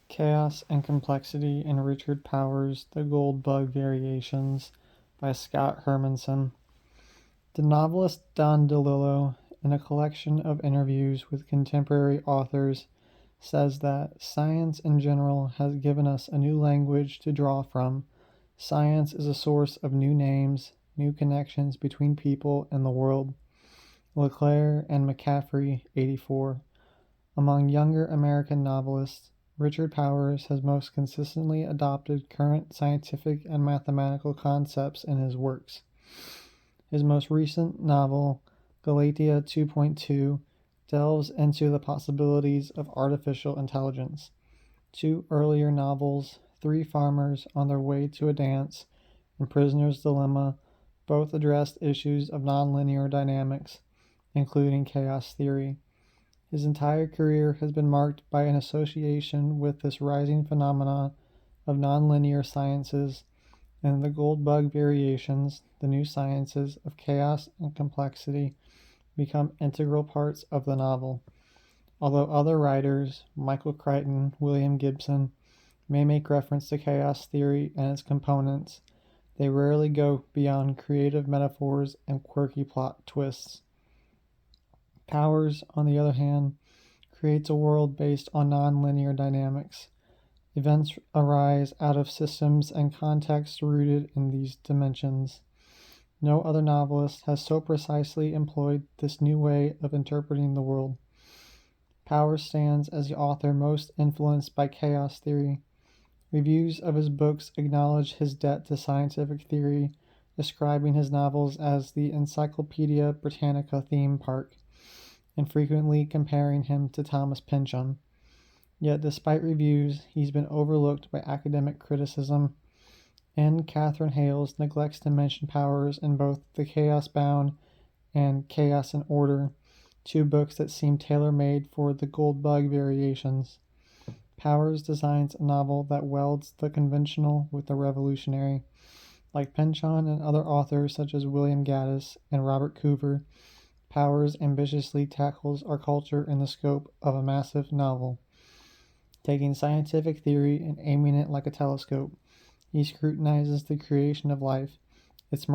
Chaos and Complexity in Richard Powers' The Gold Bug Variations by Scott Hermanson. The novelist Don DeLillo, in a collection of interviews with contemporary authors, says that science in general has given us a new language to draw from. Science is a source of new names, new connections between people and the world. LeClaire and McCaffrey, 84. Among younger American novelists, Richard Powers has most consistently adopted current scientific and mathematical concepts in his works. His most recent novel, Galatea 2.2, delves into the possibilities of artificial intelligence. Two earlier novels, Three Farmers on Their Way to a Dance and Prisoner's Dilemma, both addressed issues of nonlinear dynamics, including chaos theory. His entire career has been marked by an association with this rising phenomena of nonlinear sciences, and the gold bug variations, the new sciences of chaos and complexity, become integral parts of the novel. Although other writers, Michael Crichton, William Gibson, may make reference to chaos theory and its components, they rarely go beyond creative metaphors and quirky plot twists. Powers, on the other hand, creates a world based on nonlinear dynamics. Events arise out of systems and contexts rooted in these dimensions. No other novelist has so precisely employed this new way of interpreting the world. Powers stands as the author most influenced by chaos theory. Reviews of his books acknowledge his debt to scientific theory, describing his novels as the Encyclopedia Britannica theme park, and frequently comparing him to Thomas Pynchon. Yet despite reviews, he's been overlooked by academic criticism, and Catherine Hales neglects to mention Powers in both The Chaos Bound and Chaos and Order, two books that seem tailor-made for the gold bug variations. Powers designs a novel that welds the conventional with the revolutionary. Like Pynchon and other authors such as William Gaddis and Robert Coover, Powers ambitiously tackles our culture in the scope of a massive novel. Taking scientific theory and aiming it like a telescope, he scrutinizes the creation of life, its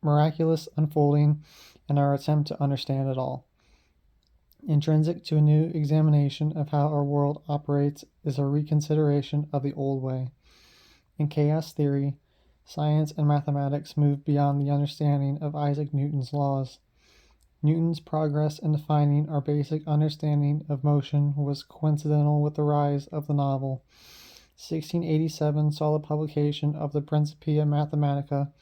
miraculous unfolding, and our attempt to understand it all. Intrinsic to a new examination of how our world operates is a reconsideration of the old way. In chaos theory, science and mathematics move beyond the understanding of Isaac Newton's laws. Newton's progress in defining our basic understanding of motion was coincidental with the rise of the novel. 1687 saw the publication of the Principia Mathematica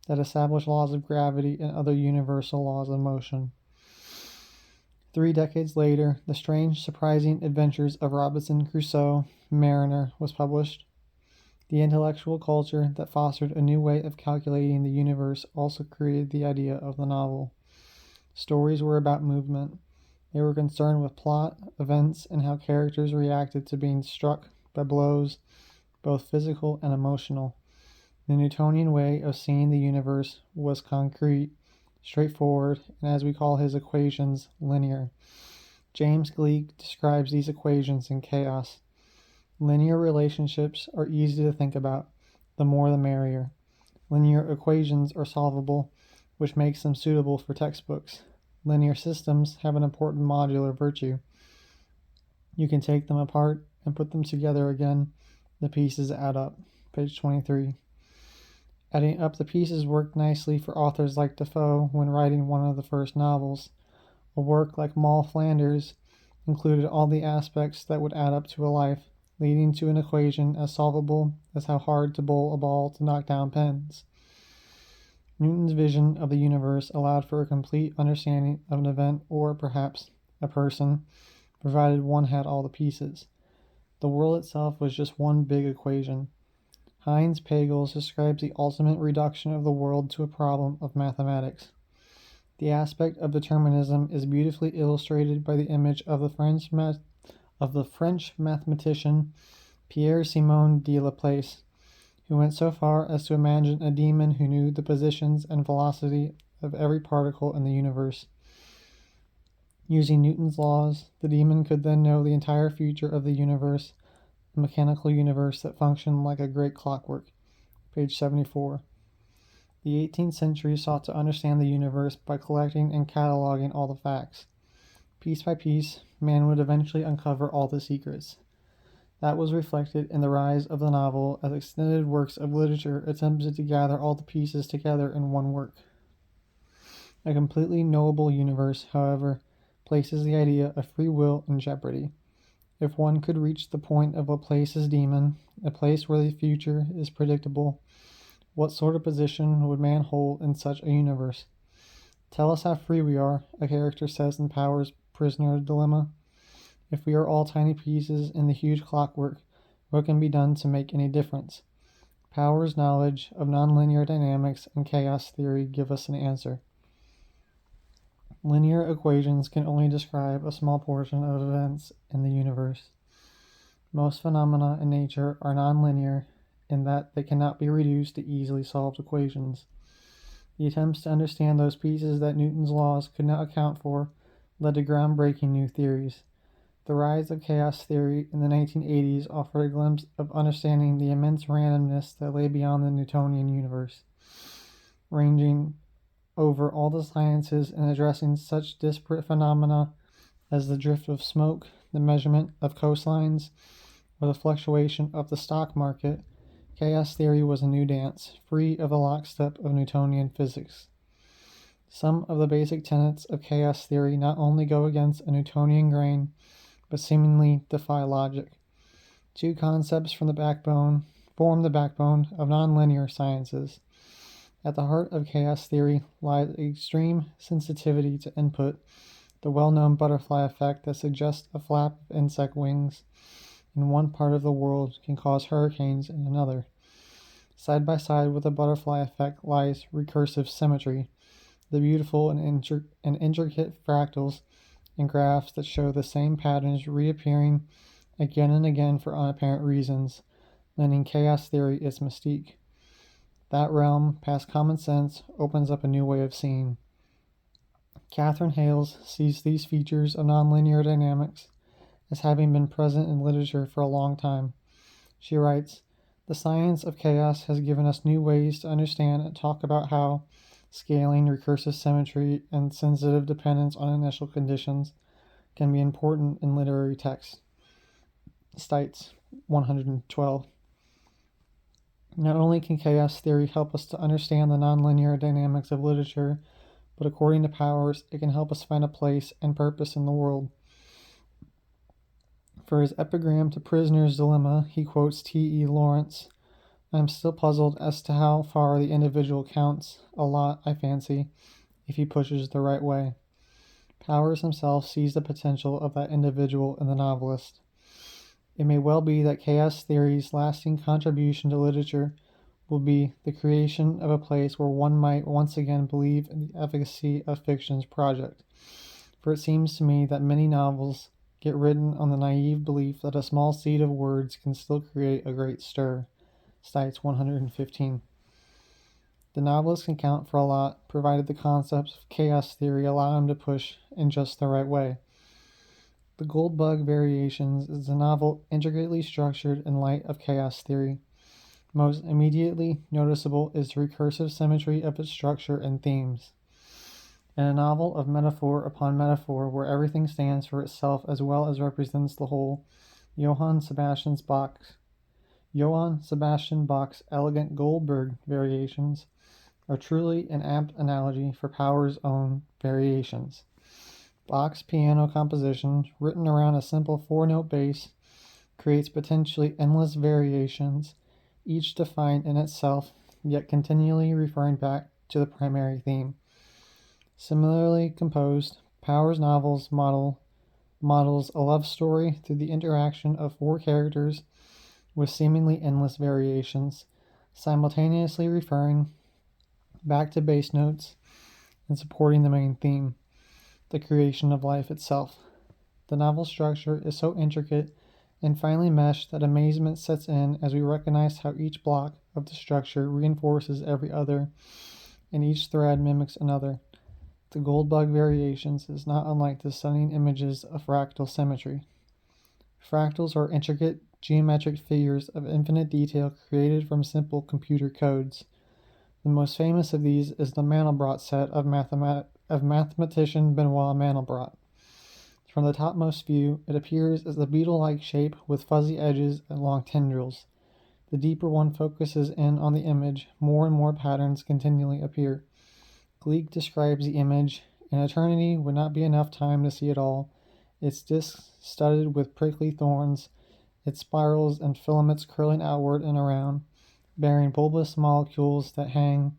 that established laws of gravity and other universal laws of motion. 3 decades later, The Strange Surprising Adventures of Robinson Crusoe, Mariner was published. The intellectual culture that fostered a new way of calculating the universe also created the idea of the novel. Stories were about movement. They were concerned with plot, events, and how characters reacted to being struck by blows, both physical and emotional. The Newtonian way of seeing the universe was concrete, straightforward, and as we call his equations, linear. James Gleick describes these equations in Chaos. Linear relationships are easy to think about. The more the merrier. Linear equations are solvable, which makes them suitable for textbooks. Linear systems have an important modular virtue. You can take them apart and put them together again. The pieces add up. Page 23. Adding up the pieces worked nicely for authors like Defoe when writing one of the first novels. A work like Moll Flanders included all the aspects that would add up to a life, leading to an equation as solvable as how hard to bowl a ball to knock down pins. Newton's vision of the universe allowed for a complete understanding of an event or, perhaps, a person, provided one had all the pieces. The world itself was just one big equation. Heinz Pagels describes the ultimate reduction of the world to a problem of mathematics. The aspect of determinism is beautifully illustrated by the image of the French mathematician Pierre-Simon de Laplace, who went so far as to imagine a demon who knew the positions and velocity of every particle in the universe. Using Newton's laws, the demon could then know the entire future of the universe, a mechanical universe that functioned like a great clockwork. Page 74. The 18th century sought to understand the universe by collecting and cataloging all the facts. Piece by piece, man would eventually uncover all the secrets. That was reflected in the rise of the novel as extended works of literature attempted to gather all the pieces together in one work. A completely knowable universe, however, places the idea of free will in jeopardy. If one could reach the point of Laplace's demon, a place where the future is predictable, what sort of position would man hold in such a universe? Tell us how free we are, a character says in Power's Prisoner Dilemma. If we are all tiny pieces in the huge clockwork, what can be done to make any difference? Power's knowledge of nonlinear dynamics and chaos theory give us an answer. Linear equations can only describe a small portion of events in the universe. Most phenomena in nature are nonlinear in that they cannot be reduced to easily solved equations. The attempts to understand those pieces that Newton's laws could not account for led to groundbreaking new theories. The rise of chaos theory in the 1980s offered a glimpse of understanding the immense randomness that lay beyond the Newtonian universe, ranging over all the sciences and addressing such disparate phenomena as the drift of smoke, the measurement of coastlines, or the fluctuation of the stock market. Chaos theory was a new dance, free of the lockstep of Newtonian physics. Some of the basic tenets of chaos theory not only go against a Newtonian grain, but seemingly defy logic. Two concepts form the backbone of nonlinear sciences. At the heart of chaos theory lies extreme sensitivity to input, the well-known butterfly effect that suggests a flap of insect wings in one part of the world can cause hurricanes in another. Side by side with the butterfly effect lies recursive symmetry, the beautiful and intricate fractals and graphs that show the same patterns reappearing again and again for unapparent reasons, lending chaos theory its mystique. That realm, past common sense, opens up a new way of seeing. Catherine Hales sees these features of nonlinear dynamics as having been present in literature for a long time. She writes, "The science of chaos has given us new ways to understand and talk about how scaling, recursive symmetry, and sensitive dependence on initial conditions can be important in literary texts." Stites 112. Not only can chaos theory help us to understand the nonlinear dynamics of literature, but according to Powers, it can help us find a place and purpose in the world. For his epigram to Prisoner's Dilemma, he quotes T.E. Lawrence. "I am still puzzled as to how far the individual counts, a lot, I fancy, if he pushes the right way." Powers himself sees the potential of that individual in the novelist. It may well be that chaos theory's lasting contribution to literature will be the creation of a place where one might once again believe in the efficacy of fiction's project. For it seems to me that many novels get written on the naive belief that a small seed of words can still create a great stir. Stites 115. The novelist can count for a lot, provided the concepts of chaos theory allow him to push in just the right way. The Goldbug Variations is a novel intricately structured in light of chaos theory. Most immediately noticeable is the recursive symmetry of its structure and themes. In a novel of metaphor upon metaphor, where everything stands for itself as well as represents the whole, Johann Sebastian Bach's elegant Goldberg Variations are truly an apt analogy for Power's own Variations. Bach's piano composition, written around a simple four-note bass, creates potentially endless variations, each defined in itself, yet continually referring back to the primary theme. Similarly composed, Power's novels models a love story through the interaction of four characters with seemingly endless variations, simultaneously referring back to bass notes and supporting the main theme, the creation of life itself. The novel structure is so intricate and finely meshed that amazement sets in as we recognize how each block of the structure reinforces every other, and each thread mimics another. The Goldbug Variations is not unlike the stunning images of fractal symmetry. Fractals are intricate geometric figures of infinite detail created from simple computer codes. The most famous of these is the Mandelbrot set of mathematician Benoit Mandelbrot. From the topmost view, it appears as a beetle-like shape with fuzzy edges and long tendrils. The deeper one focuses in on the image, more and more patterns continually appear. Gleek describes the image. An eternity would not be enough time to see it all. Its discs studded with prickly thorns, its spirals and filaments curling outward and around, bearing bulbous molecules that hang,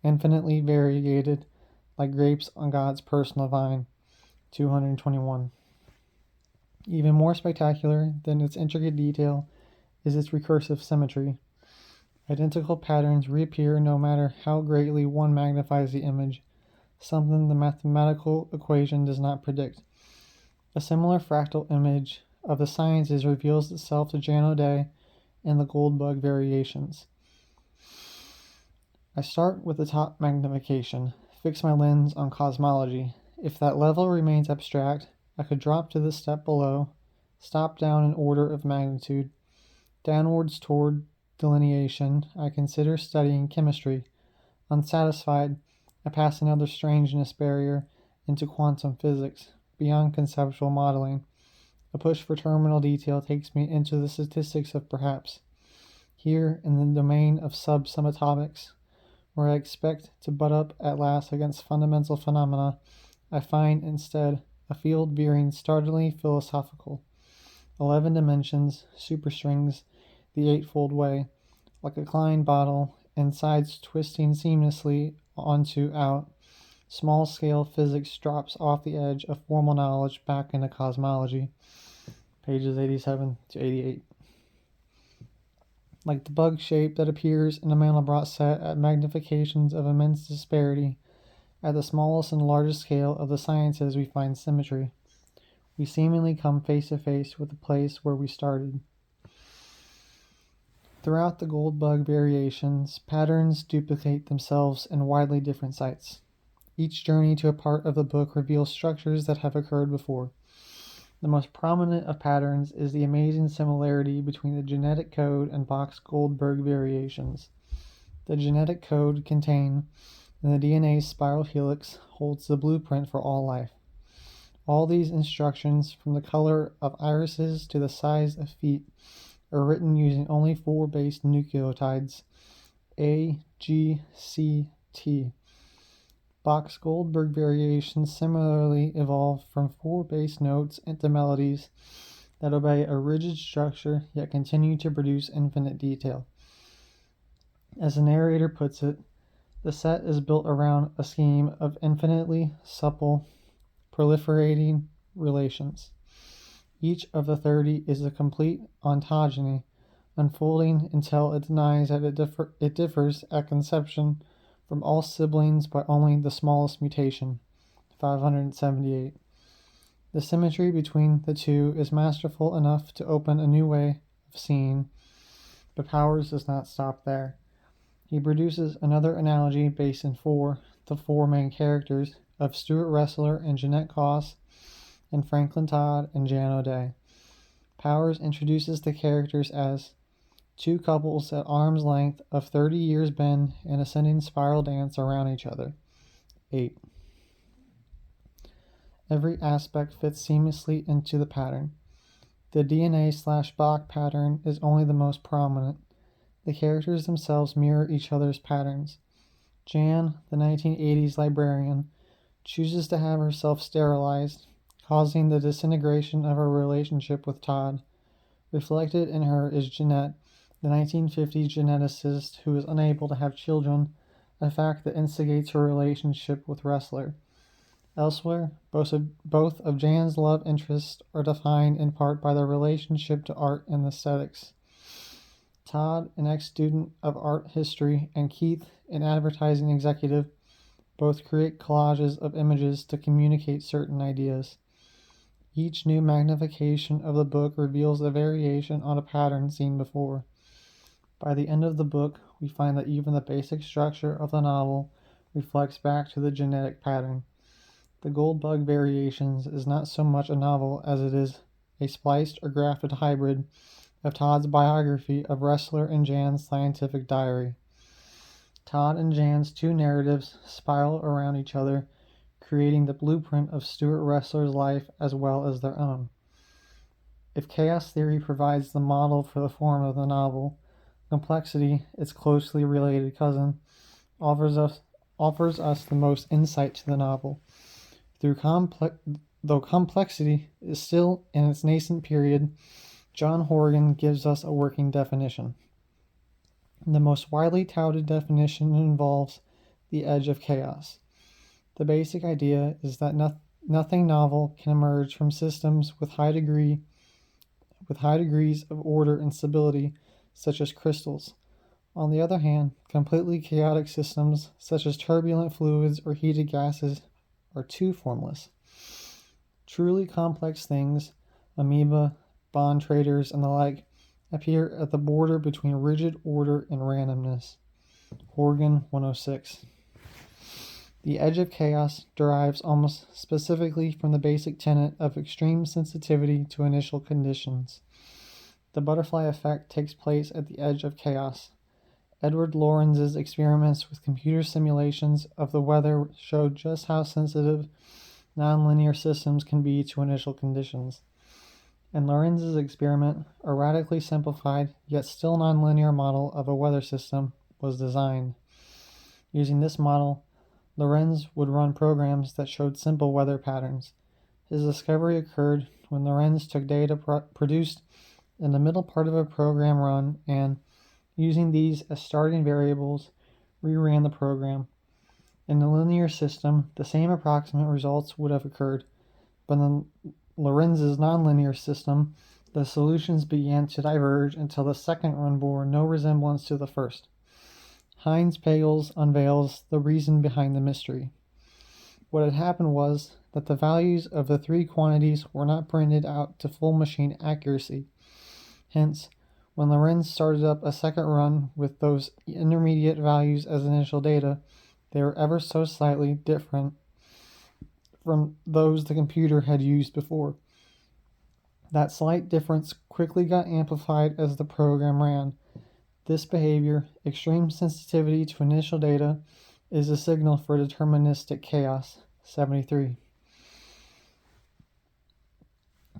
infinitely variegated, like grapes on God's personal vine. 221. Even more spectacular than its intricate detail is its recursive symmetry. Identical patterns reappear no matter how greatly one magnifies the image, something the mathematical equation does not predict. A similar fractal image of the sciences reveals itself to Jan O'Day in the Goldbug Variations. I start with the top magnification, fix my lens on cosmology. If that level remains abstract, I could drop to the step below, stop down an order of magnitude. Downwards toward delineation, I consider studying chemistry. Unsatisfied, I pass another strangeness barrier into quantum physics, beyond conceptual modeling. A push for terminal detail takes me into the statistics of perhaps. Here, in the domain of subatomics, where I expect to butt up at last against fundamental phenomena, I find instead a field veering startlingly philosophical. 11 dimensions, superstrings, the eightfold way, like a Klein bottle, and sides twisting seamlessly onto out. Small-scale physics drops off the edge of formal knowledge back into cosmology. Pages 87 to 88. Like the bug shape that appears in a Mandelbrot set at magnifications of immense disparity, at the smallest and largest scale of the sciences we find symmetry. We seemingly come face to face with the place where we started. Throughout the Goldbug Variations, patterns duplicate themselves in widely different sites. Each journey to a part of the book reveals structures that have occurred before. The most prominent of patterns is the amazing similarity between the genetic code and Bach's Goldberg Variations. The genetic code contained in the DNA's spiral helix holds the blueprint for all life. All these instructions, from the color of irises to the size of feet, are written using only 4 base nucleotides, A, G, C, T. Bach's Goldberg Variations similarly evolve from 4 base notes into melodies that obey a rigid structure yet continue to produce infinite detail. As the narrator puts it, the set is built around a scheme of infinitely supple, proliferating relations. Each of the 30 is a complete ontogeny, unfolding until it denies that it differs at conception from all siblings by only the smallest mutation. 578. The symmetry between the two is masterful enough to open a new way of seeing, but Powers does not stop there. He produces another analogy based in the four main characters of Stuart Ressler and Jeanette Koss, and Franklin Todd and Jan O'Day. Powers introduces the characters as two couples at arm's length of 30 years bend and ascending spiral dance around each other. 8. Every aspect fits seamlessly into the pattern. The DNA/Bach pattern is only the most prominent. The characters themselves mirror each other's patterns. Jan, the 1980s librarian, chooses to have herself sterilized, causing the disintegration of her relationship with Todd. Reflected in her is Jeanette, the 1950s geneticist who is unable to have children, a fact that instigates her relationship with Ressler. Elsewhere, both of Jan's love interests are defined in part by their relationship to art and aesthetics. Todd, an ex-student of art history, and Keith, an advertising executive, both create collages of images to communicate certain ideas. Each new magnification of the book reveals a variation on a pattern seen before. By the end of the book, we find that even the basic structure of the novel reflects back to the genetic pattern. The Gold Bug Variations is not so much a novel as it is a spliced or grafted hybrid of Todd's biography of Ressler and Jan's scientific diary. Todd and Jan's two narratives spiral around each other, creating the blueprint of Stuart Ressler's life as well as their own. If chaos theory provides the model for the form of the novel, complexity, its closely related cousin, offers us the most insight to the novel. Though complexity is still in its nascent period, John Horgan gives us a working definition. The most widely touted definition involves the edge of chaos. The basic idea is that nothing novel can emerge from systems with high degrees of order and stability, such as crystals. On the other hand, completely chaotic systems, such as turbulent fluids or heated gases, are too formless. Truly complex things, amoeba, bond traders, and the like, appear at the border between rigid order and randomness. Horgan 106. The edge of chaos derives almost specifically from the basic tenet of extreme sensitivity to initial conditions. The butterfly effect takes place at the edge of chaos. Edward Lorenz's experiments with computer simulations of the weather showed just how sensitive nonlinear systems can be to initial conditions. And Lorenz's experiment, a radically simplified yet still nonlinear model of a weather system, was designed. Using this model, Lorenz would run programs that showed simple weather patterns. His discovery occurred when Lorenz took data produced in the middle part of a program run and, using these as starting variables, reran the program. In a linear system, the same approximate results would have occurred, but in Lorenz's nonlinear system, the solutions began to diverge until the second run bore no resemblance to the first. Heinz Pagels unveils the reason behind the mystery. What had happened was that the values of the three quantities were not printed out to full machine accuracy. Hence, when Lorenz started up a second run with those intermediate values as initial data, they were ever so slightly different from those the computer had used before. That slight difference quickly got amplified as the program ran. This behavior, extreme sensitivity to initial data, is a signal for deterministic chaos. 73.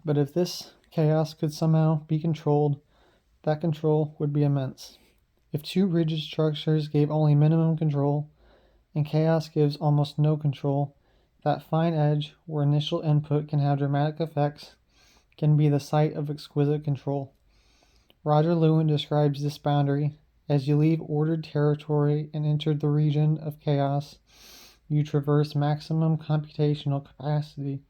But if this chaos could somehow be controlled, that control would be immense. If two rigid structures gave only minimum control, and chaos gives almost no control, that fine edge, where initial input can have dramatic effects, can be the site of exquisite control. Roger Lewin describes this boundary: as you leave ordered territory and enter the region of chaos, you traverse maximum computational capacity,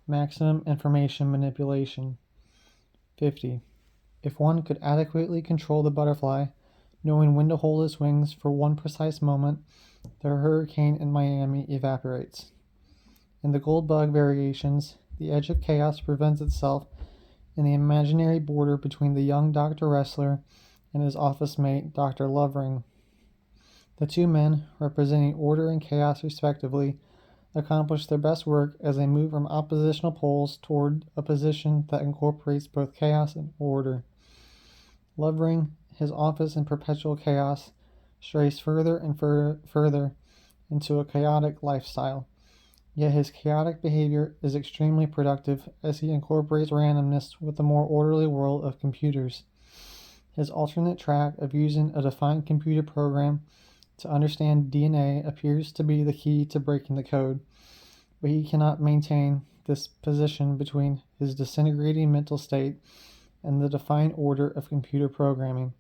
maximum information manipulation. 50. If one could adequately control the butterfly, knowing when to hold its wings for one precise moment, the hurricane in Miami evaporates. In the Gold Bug Variations, the edge of chaos presents itself in the imaginary border between the young Dr. Ressler and his office mate, Dr. Lovering. The two men, representing order and chaos respectively, accomplish their best work as they move from oppositional poles toward a position that incorporates both chaos and order. Lovering, his office in perpetual chaos, strays further and further into a chaotic lifestyle. Yet his chaotic behavior is extremely productive as he incorporates randomness with the more orderly world of computers. His alternate track of using a defined computer program to understand DNA appears to be the key to breaking the code, but he cannot maintain this position between his disintegrating mental state and the defined order of computer programming.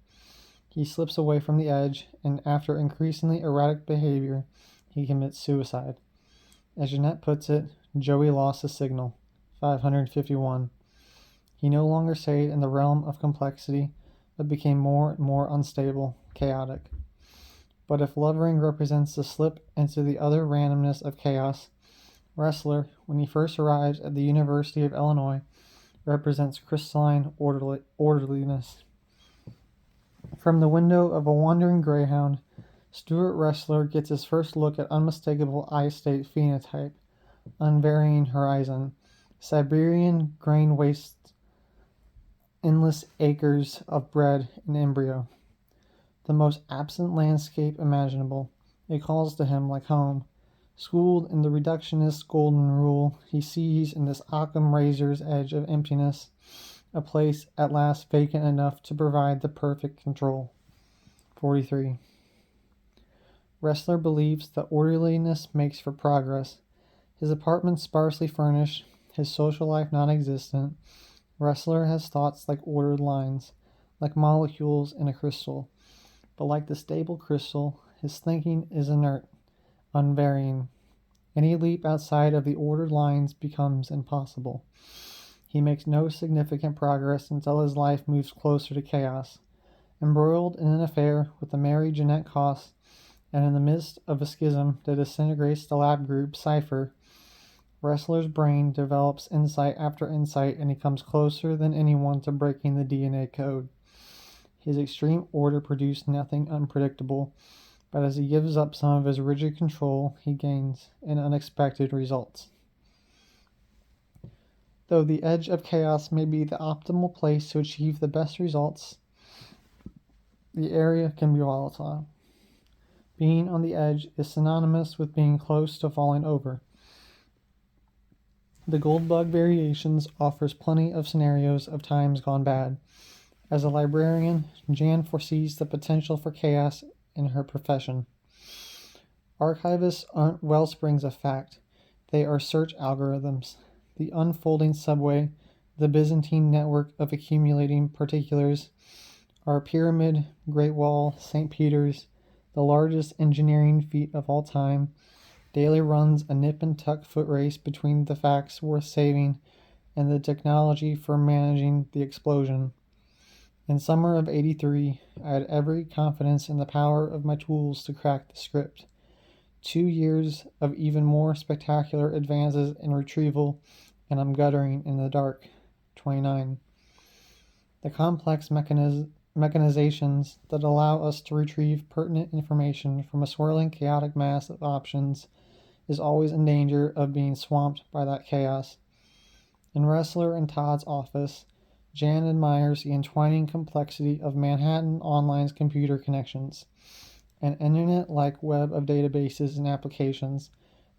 He slips away from the edge, and after increasingly erratic behavior, he commits suicide. As Jeanette puts it, Joey lost the signal. 551. He no longer stayed in the realm of complexity, but became more and more unstable, chaotic. But if Lovering represents the slip into the other randomness of chaos, Ressler, when he first arrives at the University of Illinois, represents crystalline orderliness. From the window of a wandering greyhound, Stuart Ressler gets his first look at unmistakable I-state phenotype, unvarying horizon. Siberian grain wastes endless acres of bread in embryo. The most absent landscape imaginable. It calls to him like home. Schooled in the reductionist golden rule, he sees in this Occam razor's edge of emptiness a place at last vacant enough to provide the perfect control. 43. Wrestler believes that orderliness makes for progress. His apartment sparsely furnished, his social life non-existent, Wrestler has thoughts like ordered lines, like molecules in a crystal. But like the stable crystal, his thinking is inert, unvarying. Any leap outside of the ordered lines becomes impossible. He makes no significant progress until his life moves closer to chaos. Embroiled in an affair with the Mary Jeanette Coss, and in the midst of a schism that disintegrates the lab group cipher, Wrestler's brain develops insight after insight, and he comes closer than anyone to breaking the DNA code. His extreme order produced nothing unpredictable, but as he gives up some of his rigid control, he gains in unexpected results. Though the edge of chaos may be the optimal place to achieve the best results, the area can be volatile. Being on the edge is synonymous with being close to falling over. The Goldbug Variations offers plenty of scenarios of times gone bad. As a librarian, Jan foresees the potential for chaos in her profession. Archivists aren't wellsprings of fact, they are search algorithms. The unfolding subway, the Byzantine network of accumulating particulars, our pyramid, Great Wall, St. Peter's, the largest engineering feat of all time, daily runs a nip and tuck foot race between the facts worth saving and the technology for managing the explosion. In summer of '83, I had every confidence in the power of my tools to crack the script. 2 years of even more spectacular advances in retrieval, and I'm guttering in the dark. 29. The complex mechanizations that allow us to retrieve pertinent information from a swirling chaotic mass of options is always in danger of being swamped by that chaos. In Wrestler and Todd's office, Jan admires the entwining complexity of Manhattan Online's computer connections. An internet-like web of databases and applications,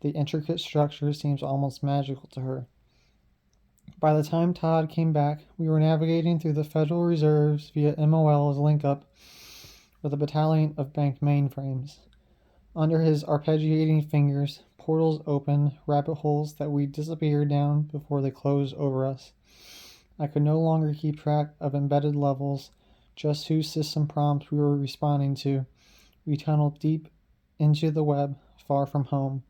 the intricate structure seems almost magical to her. By the time Todd came back, we were navigating through the Federal Reserves via MOL's link-up with a battalion of bank mainframes. Under his arpeggiating fingers, portals opened, rabbit holes that we disappeared down before they closed over us. I could no longer keep track of embedded levels, just whose system prompts we were responding to. We tunneled deep into the web, far from home.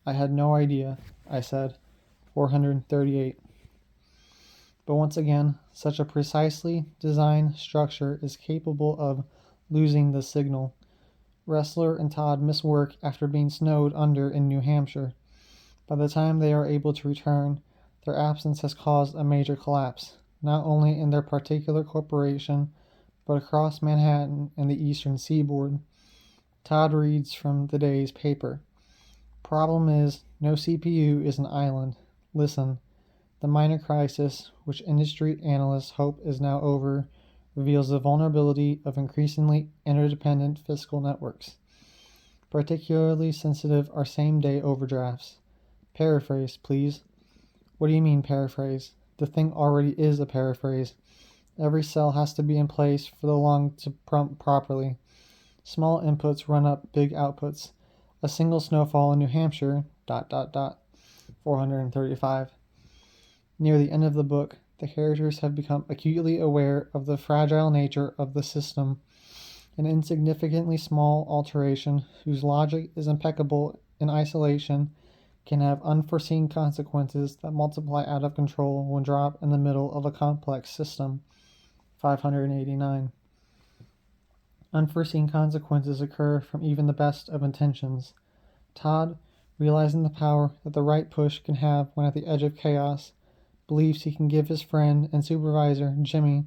I had no idea, I said. 438. But once again, such a precisely designed structure is capable of losing the signal. Wrestler and Todd miss work after being snowed under in New Hampshire. By the time they are able to return, their absence has caused a major collapse, not only in their particular corporation, but across Manhattan and the eastern seaboard. Todd reads from the day's paper. Problem is, no CPU is an island. Listen, the minor crisis, which industry analysts hope is now over, reveals the vulnerability of increasingly interdependent fiscal networks. Particularly sensitive are same-day overdrafts. Paraphrase, please. What do you mean, paraphrase? The thing already is a paraphrase. Every cell has to be in place for the lung to pump properly. Small inputs run up big outputs. A single snowfall in New Hampshire, ... 435. Near the end of the book, the characters have become acutely aware of the fragile nature of the system. An insignificantly small alteration, whose logic is impeccable in isolation, can have unforeseen consequences that multiply out of control when dropped in the middle of a complex system. 589. Unforeseen consequences occur from even the best of intentions. Todd, realizing the power that the right push can have when at the edge of chaos, believes he can give his friend and supervisor, Jimmy,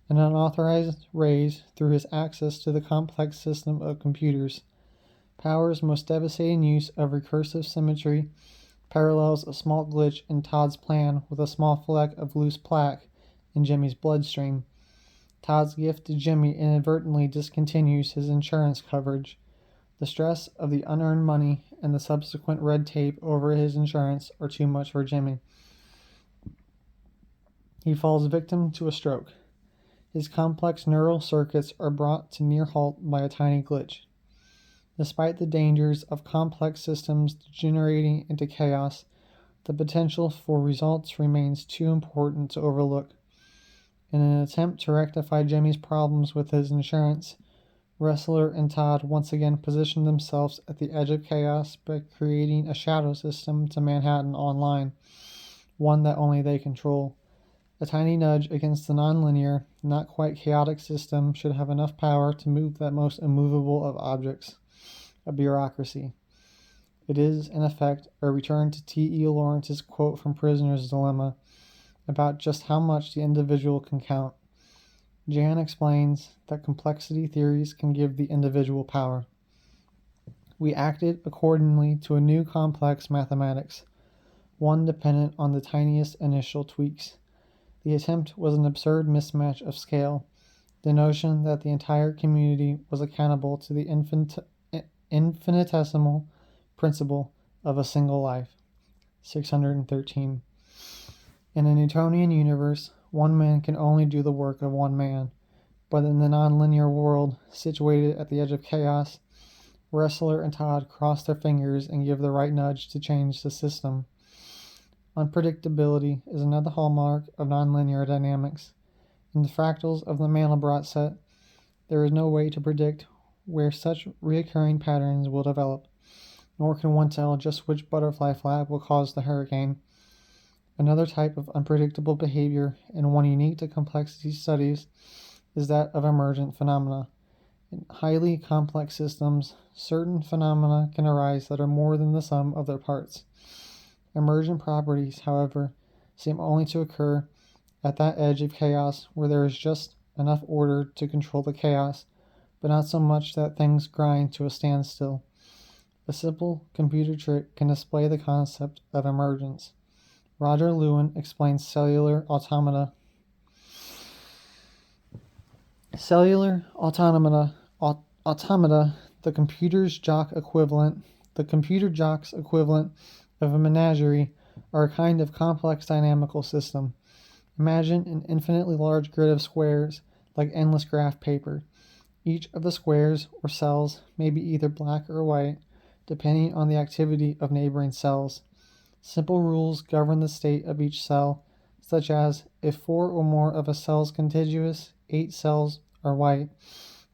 an unauthorized raise through his access to the complex system of computers. Power's most devastating use of recursive symmetry parallels a small glitch in Todd's plan with a small fleck of loose plaque in Jimmy's bloodstream. Todd's gift to Jimmy inadvertently discontinues his insurance coverage. The stress of the unearned money and the subsequent red tape over his insurance are too much for Jimmy. He falls victim to a stroke. His complex neural circuits are brought to near halt by a tiny glitch. Despite the dangers of complex systems degenerating into chaos, the potential for results remains too important to overlook. In an attempt to rectify Jimmy's problems with his insurance, Wrestler and Todd once again position themselves at the edge of chaos by creating a shadow system to Manhattan Online, one that only they control. A tiny nudge against the nonlinear, not quite chaotic system should have enough power to move that most immovable of objects, a bureaucracy. It is, in effect, a return to T.E. Lawrence's quote from Prisoner's Dilemma about just how much the individual can count. Jan explains that complexity theories can give the individual power. We acted accordingly to a new complex mathematics, one dependent on the tiniest initial tweaks. The attempt was an absurd mismatch of scale, the notion that the entire community was accountable to the infinitesimal principle of a single life. 613. In a Newtonian universe, one man can only do the work of one man, but in the nonlinear world, situated at the edge of chaos, Wrestler and Todd cross their fingers and give the right nudge to change the system. Unpredictability is another hallmark of nonlinear dynamics. In the fractals of the Mandelbrot set, there is no way to predict where such recurring patterns will develop, nor can one tell just which butterfly flap will cause the hurricane. Another type of unpredictable behavior, and one unique to complexity studies, is that of emergent phenomena. In highly complex systems, certain phenomena can arise that are more than the sum of their parts. Emergent properties, however, seem only to occur at that edge of chaos where there is just enough order to control the chaos, but not so much that things grind to a standstill. A simple computer trick can display the concept of emergence. Roger Lewin explains cellular automata. Cellular automata, the computer jock's equivalent of a menagerie, are a kind of complex dynamical system. Imagine an infinitely large grid of squares, like endless graph paper. Each of the squares or cells may be either black or white, depending on the activity of neighboring cells. Simple rules govern the state of each cell, such as if 4 or more of a cell's contiguous 8 cells are white,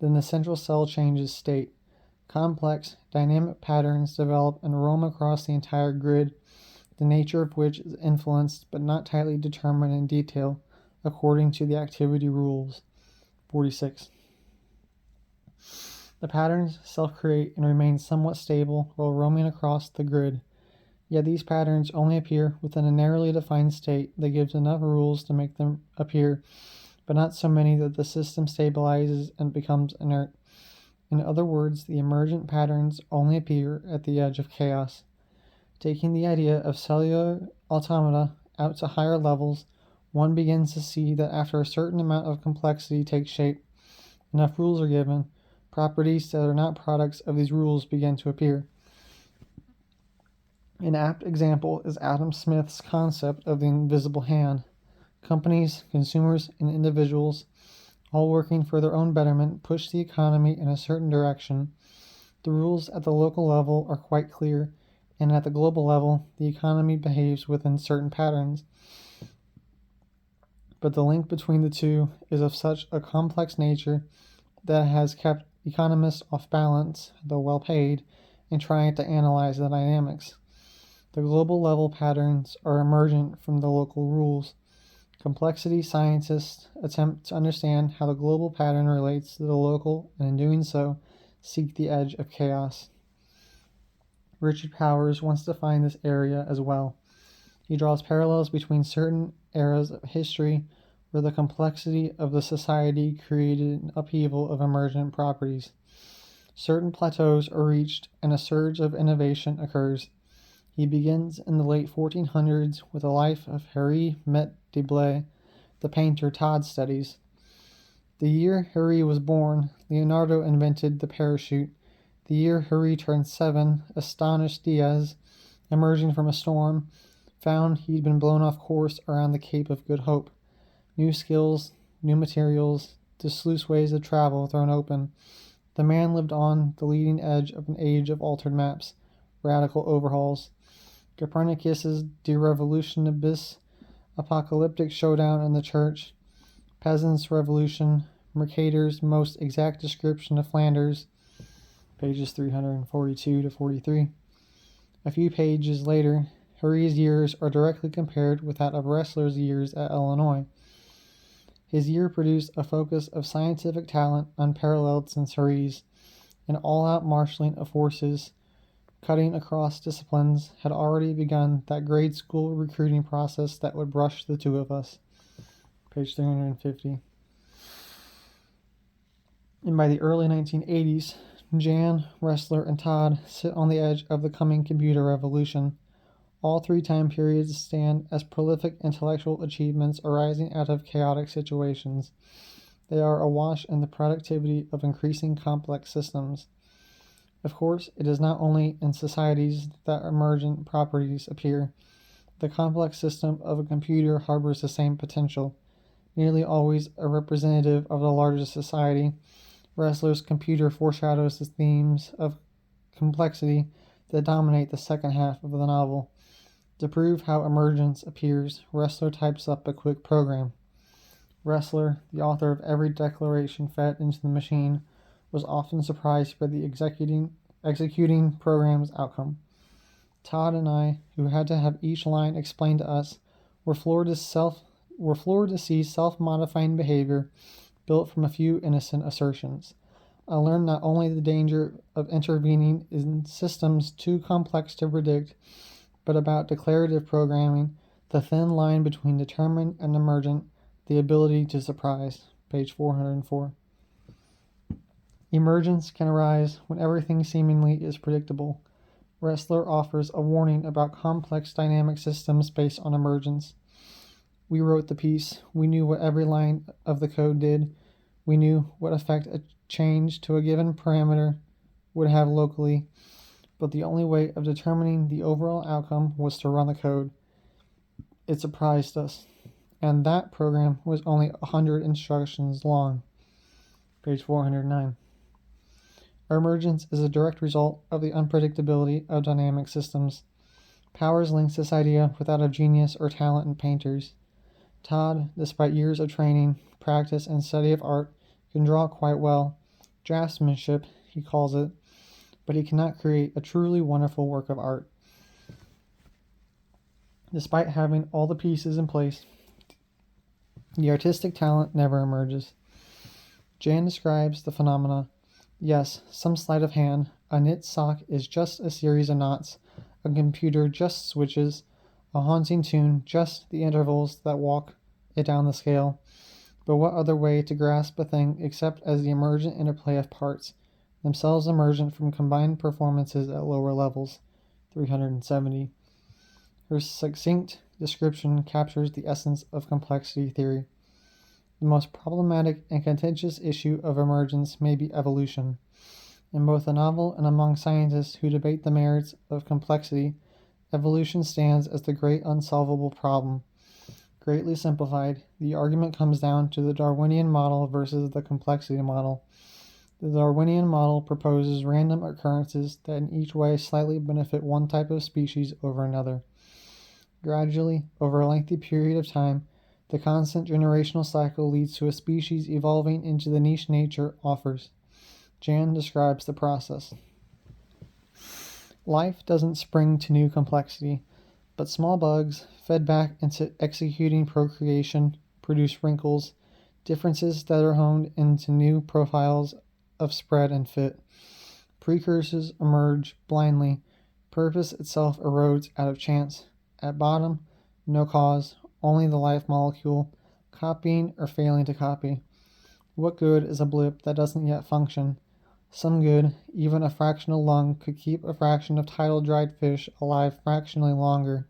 then the central cell changes state. Complex, dynamic patterns develop and roam across the entire grid, the nature of which is influenced but not tightly determined in detail, according to the activity rules. 46. The patterns self-create and remain somewhat stable while roaming across the grid. Yet these patterns only appear within a narrowly defined state that gives enough rules to make them appear, but not so many that the system stabilizes and becomes inert. In other words, the emergent patterns only appear at the edge of chaos. Taking the idea of cellular automata out to higher levels, one begins to see that after a certain amount of complexity takes shape, enough rules are given, properties that are not products of these rules begin to appear. An apt example is Adam Smith's concept of the invisible hand. Companies, consumers, and individuals, all working for their own betterment, push the economy in a certain direction. The rules at the local level are quite clear, and at the global level, the economy behaves within certain patterns. But the link between the two is of such a complex nature that it has kept economists off balance, though well paid, in trying to analyze the dynamics. The global level patterns are emergent from the local rules. Complexity scientists attempt to understand how the global pattern relates to the local, and in doing so, seek the edge of chaos. Richard Powers wants to find this area as well. He draws parallels between certain eras of history where the complexity of the society created an upheaval of emergent properties. Certain plateaus are reached and a surge of innovation occurs. He begins in the late 1400s with a life of Henri Met de Blay, the painter Todd studies. The year Henri was born, Leonardo invented the parachute. The year Henri turned 7, astonished Diaz, emerging from a storm, found he'd been blown off course around the Cape of Good Hope. New skills, new materials, the sluice ways of travel thrown open. The man lived on the leading edge of an age of altered maps, radical overhauls. Copernicus's De Revolutionibus, apocalyptic showdown in the church, peasants' revolution, Mercator's most exact description of Flanders, pages 342 to 43. A few pages later, Henri's years are directly compared with that of Ressler's years at Illinois. His year produced a focus of scientific talent unparalleled since Henri's. An all-out marshalling of forces, cutting across disciplines, had already begun that grade school recruiting process that would brush the two of us. Page 350. And by the early 1980s, Jan, Ressler, and Todd sit on the edge of the coming computer revolution. All three time periods stand as prolific intellectual achievements arising out of chaotic situations. They are awash in the productivity of increasing complex systems. Of course, it is not only in societies that emergent properties appear. The complex system of a computer harbors the same potential. Nearly always a representative of the largest society, Ressler's computer foreshadows the themes of complexity that dominate the second half of the novel. To prove how emergence appears, Ressler types up a quick program. Ressler, the author of every declaration fed into the machine, was often surprised by the executing program's outcome. Todd and I, who had to have each line explained to us, were floored to see self-modifying behavior built from a few innocent assertions. I learned not only the danger of intervening in systems too complex to predict, but about declarative programming, the thin line between determined and emergent, the ability to surprise. Page 404. Emergence can arise when everything seemingly is predictable. Ressler offers a warning about complex dynamic systems based on emergence. We wrote the piece. We knew what every line of the code did. We knew what effect a change to a given parameter would have locally, but the only way of determining the overall outcome was to run the code. It surprised us, and that program was only 100 instructions long. Page 409. Emergence is a direct result of the unpredictability of dynamic systems. Powers links this idea with that of genius or talent in painters. Todd, despite years of training, practice, and study of art, can draw quite well. Draftsmanship, he calls it, but he cannot create a truly wonderful work of art. Despite having all the pieces in place, the artistic talent never emerges. Jan describes the phenomena. Yes, some sleight of hand. A knit sock is just a series of knots. A computer just switches. A haunting tune, just the intervals that walk it down the scale. But what other way to grasp a thing except as the emergent interplay of parts, themselves emergent from combined performances at lower levels? 370. Her succinct description captures the essence of complexity theory. The most problematic and contentious issue of emergence may be evolution. In both the novel and among scientists who debate the merits of complexity, evolution stands as the great unsolvable problem. Greatly simplified, the argument comes down to the Darwinian model versus the complexity model. The Darwinian model proposes random occurrences that in each way slightly benefit one type of species over another. Gradually, over a lengthy period of time, the constant generational cycle leads to a species evolving into the niche nature offers. Jan describes the process. Life doesn't spring to new complexity, but small bugs, fed back into executing procreation, produce wrinkles, differences that are honed into new profiles of spread and fit. Precursors emerge blindly. Purpose itself erodes out of chance. At bottom, no cause, only the life molecule, copying or failing to copy. What good is a blip that doesn't yet function? Some good, even a fractional lung, could keep a fraction of tidal dried fish alive fractionally longer.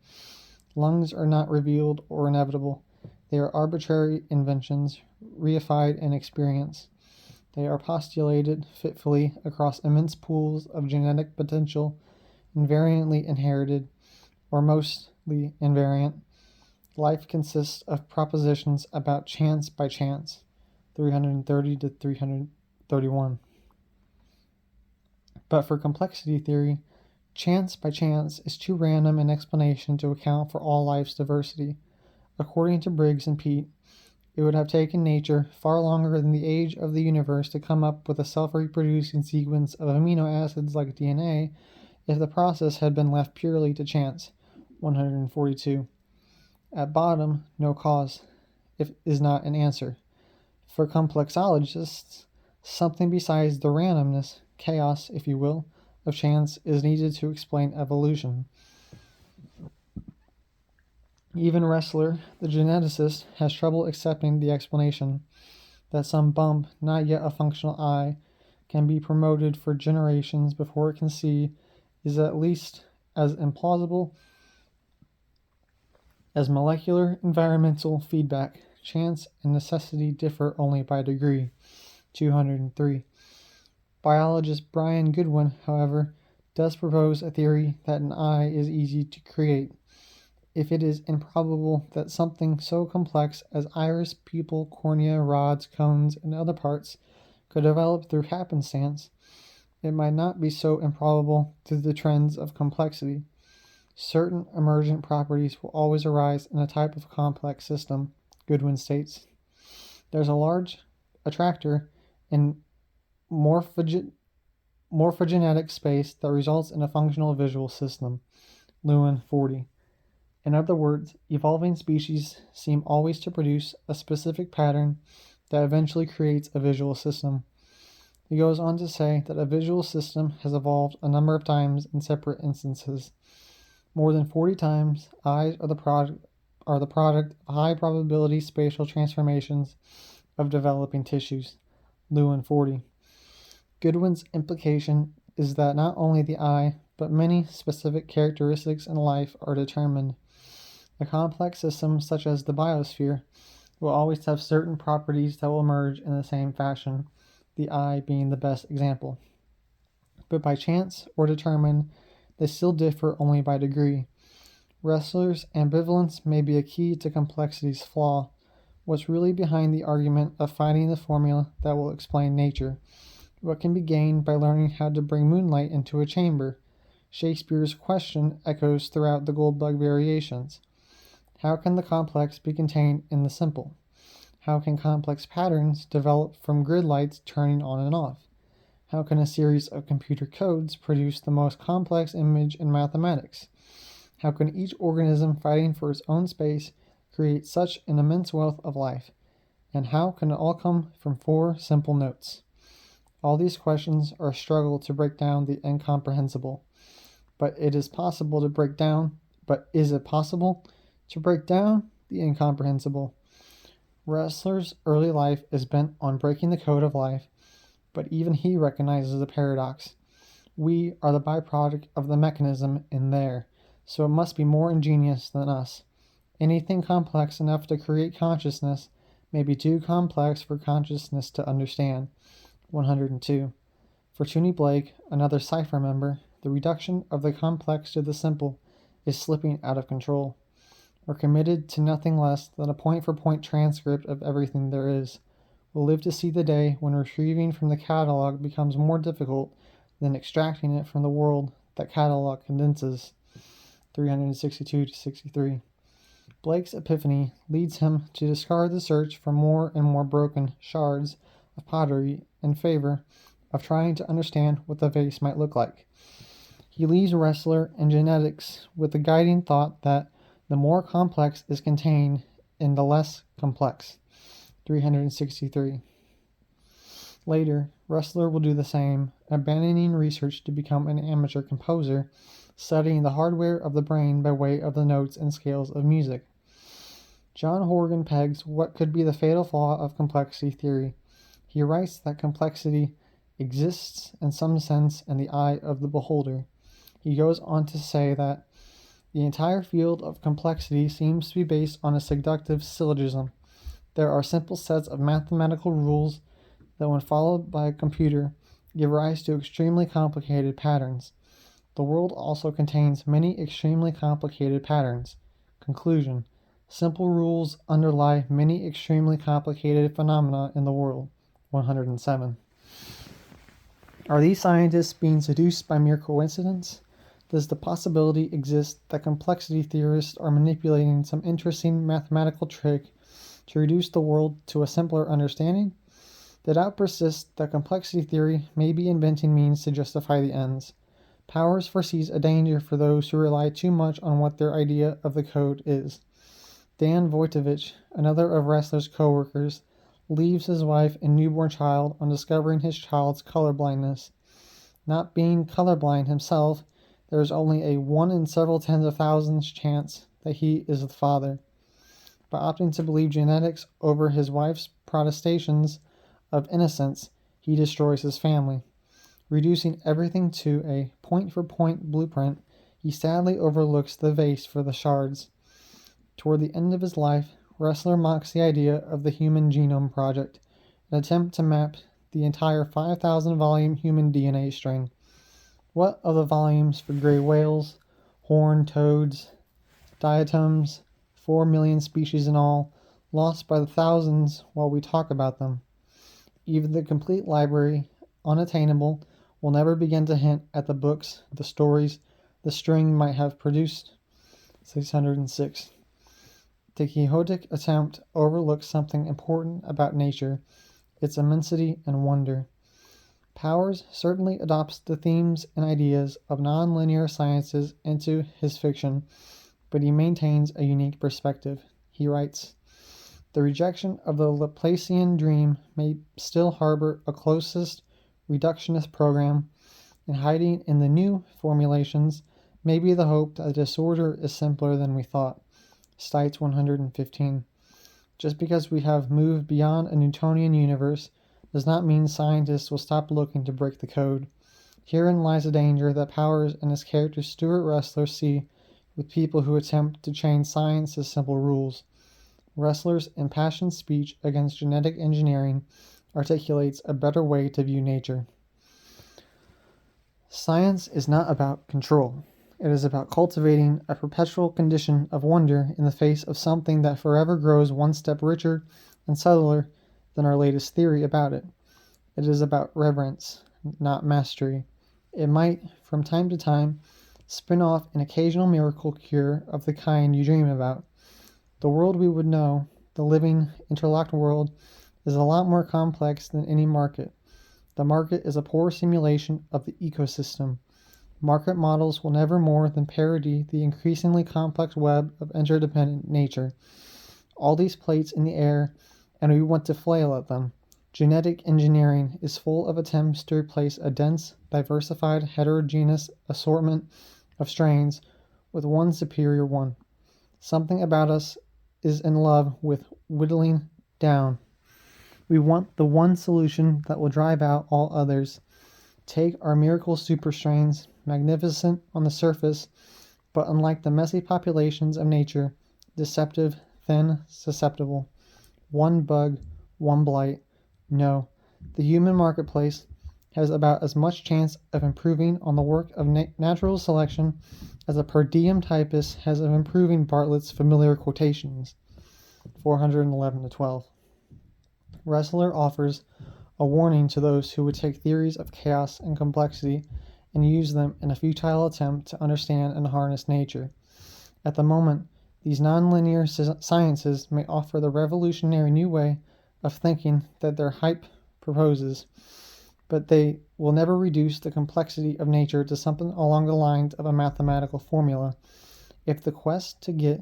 Lungs are not revealed or inevitable. They are arbitrary inventions, reified in experience. They are postulated fitfully across immense pools of genetic potential, invariantly inherited, or mostly invariant. Life consists of propositions about chance by chance. 330 to 331. But for complexity theory, chance by chance is too random an explanation to account for all life's diversity. According to Briggs and Peat, it would have taken nature far longer than the age of the universe to come up with a self-reproducing sequence of amino acids like DNA if the process had been left purely to chance. 142. At bottom, no cause is not an answer. For complexologists, something besides the randomness, chaos, if you will, of chance is needed to explain evolution. Even Ressler, the geneticist, has trouble accepting the explanation that some bump, not yet a functional eye, can be promoted for generations before it can see is at least as implausible as molecular environmental feedback. Chance and necessity differ only by degree. 203. Biologist Brian Goodwin, however, does propose a theory that an eye is easy to create. If it is improbable that something so complex as iris, pupil, cornea, rods, cones, and other parts could develop through happenstance, it might not be so improbable through the trends of complexity. Certain emergent properties will always arise in a type of complex system, Goodwin states. There's a large attractor in morphogenetic space that results in a functional visual system, Lewin 40. In other words, evolving species seem always to produce a specific pattern that eventually creates a visual system. He goes on to say that a visual system has evolved a number of times in separate instances. More than 40 times, eyes are the product of high probability spatial transformations of developing tissues. Lewin 40. Goodwin's implication is that not only the eye, but many specific characteristics in life are determined. A complex system such as the biosphere will always have certain properties that will emerge in the same fashion, the eye being the best example. But by chance or determined, they still differ only by degree. Ressler's ambivalence may be a key to complexity's flaw. What's really behind the argument of finding the formula that will explain nature? What can be gained by learning how to bring moonlight into a chamber? Shakespeare's question echoes throughout the Goldbug variations. How can the complex be contained in the simple? How can complex patterns develop from grid lights turning on and off? How can a series of computer codes produce the most complex image in mathematics? How can each organism fighting for its own space create such an immense wealth of life? And how can it all come from 4 simple notes? All these questions are a struggle to break down the incomprehensible. But is it possible to break down the incomprehensible? Ressler's early life is bent on breaking the code of life, but even he recognizes the paradox. We are the byproduct of the mechanism in there, so it must be more ingenious than us. Anything complex enough to create consciousness may be too complex for consciousness to understand. 102. For Toonie Blake, another cipher member, the reduction of the complex to the simple is slipping out of control. We're committed to nothing less than a point-for-point transcript of everything there is. We'll live to see the day when retrieving from the catalog becomes more difficult than extracting it from the world that catalog condenses. 362 to 63. Blake's epiphany leads him to discard the search for more and more broken shards of pottery in favor of trying to understand what the vase might look like. He leaves Ressler and genetics with the guiding thought that the more complex is contained in the less complex. 363. Later, Ressler will do the same, abandoning research to become an amateur composer, studying the hardware of the brain by way of the notes and scales of music. John Horgan pegs what could be the fatal flaw of complexity theory. He writes that complexity exists in some sense in the eye of the beholder. He goes on to say that the entire field of complexity seems to be based on a seductive syllogism. There are simple sets of mathematical rules that, when followed by a computer, give rise to extremely complicated patterns. The world also contains many extremely complicated patterns. Conclusion: simple rules underlie many extremely complicated phenomena in the world. 107. Are these scientists being seduced by mere coincidence? Does the possibility exist that complexity theorists are manipulating some interesting mathematical trick to reduce the world to a simpler understanding? The doubt persists that complexity theory may be inventing means to justify the ends. Powers foresees a danger for those who rely too much on what their idea of the code is. Dan Vojtovich, another of Ressler's co-workers, leaves his wife and newborn child on discovering his child's colorblindness. Not being colorblind himself, there is only a 1 in several tens of thousands chance that he is the father. By opting to believe genetics over his wife's protestations of innocence, he destroys his family. Reducing everything to a point-for-point blueprint, he sadly overlooks the vase for the shards. Toward the end of his life, Ressler mocks the idea of the Human Genome Project, an attempt to map the entire 5,000-volume human DNA string. What of the volumes for gray whales, horned toads, diatoms, 4 million species in all, lost by the thousands while we talk about them? Even the complete library, unattainable, will never begin to hint at the books, the stories, the string might have produced. 606. The Quixotic attempt overlooks something important about nature, its immensity and wonder. Powers certainly adopts the themes and ideas of non-linear sciences into his fiction, but he maintains a unique perspective. He writes, "The rejection of the Laplacian dream may still harbor a closest reductionist program, and hiding in the new formulations may be the hope that disorder is simpler than we thought." Stites 115. Just because we have moved beyond a Newtonian universe does not mean scientists will stop looking to break the code. Herein lies a danger that Powers and his character Stuart Ressler see with people who attempt to change science's simple rules. Ressler's impassioned speech against genetic engineering articulates a better way to view nature. Science is not about control. It is about cultivating a perpetual condition of wonder in the face of something that forever grows one step richer and subtler than our latest theory about it. It is about reverence, not mastery. It might, from time to time, spin off an occasional miracle cure of the kind you dream about. The world we would know, the living, interlocked world, is a lot more complex than any market. The market is a poor simulation of the ecosystem. Market models will never more than parody the increasingly complex web of interdependent nature. All these plates in the air, and we want to flail at them. Genetic engineering is full of attempts to replace a dense, diversified, heterogeneous assortment of strains with one superior one. Something about us is in love with whittling down. We want the one solution that will drive out all others. Take our miracle superstrains, magnificent on the surface, but unlike the messy populations of nature, deceptive, thin, susceptible. One bug, one blight. No, the human marketplace has about as much chance of improving on the work of natural selection as a per diem typist has of improving Bartlett's familiar quotations. 411-12. Ressler offers a warning to those who would take theories of chaos and complexity and use them in a futile attempt to understand and harness nature. At the moment, these nonlinear sciences may offer the revolutionary new way of thinking that their hype proposes, but they will never reduce the complexity of nature to something along the lines of a mathematical formula. If the quest to get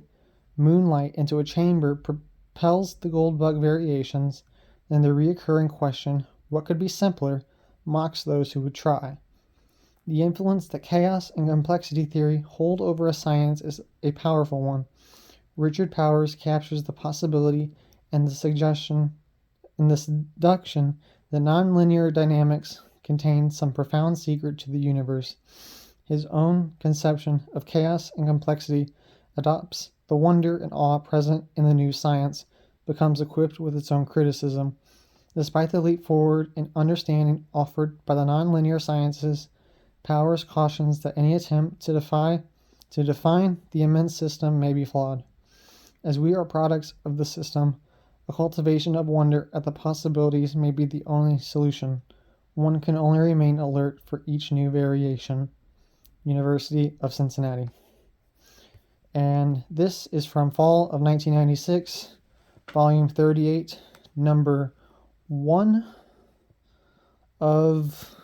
moonlight into a chamber propels the gold bug variations, then the recurring question, what could be simpler, mocks those who would try. The influence that chaos and complexity theory hold over a science is a powerful one. Richard Powers captures the possibility and the suggestion and the seduction that nonlinear dynamics contains some profound secret to the universe. His own conception of chaos and complexity adopts the wonder and awe present in the new science, becomes equipped with its own criticism. Despite the leap forward in understanding offered by the nonlinear sciences, Powers cautions that any attempt to define the immense system may be flawed. As we are products of the system, a cultivation of wonder at the possibilities may be the only solution. One can only remain alert for each new variation. University of Cincinnati. And this is from fall of 1996, volume 38, number 1 of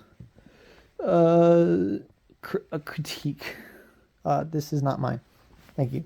a critique. This is not mine. Thank you.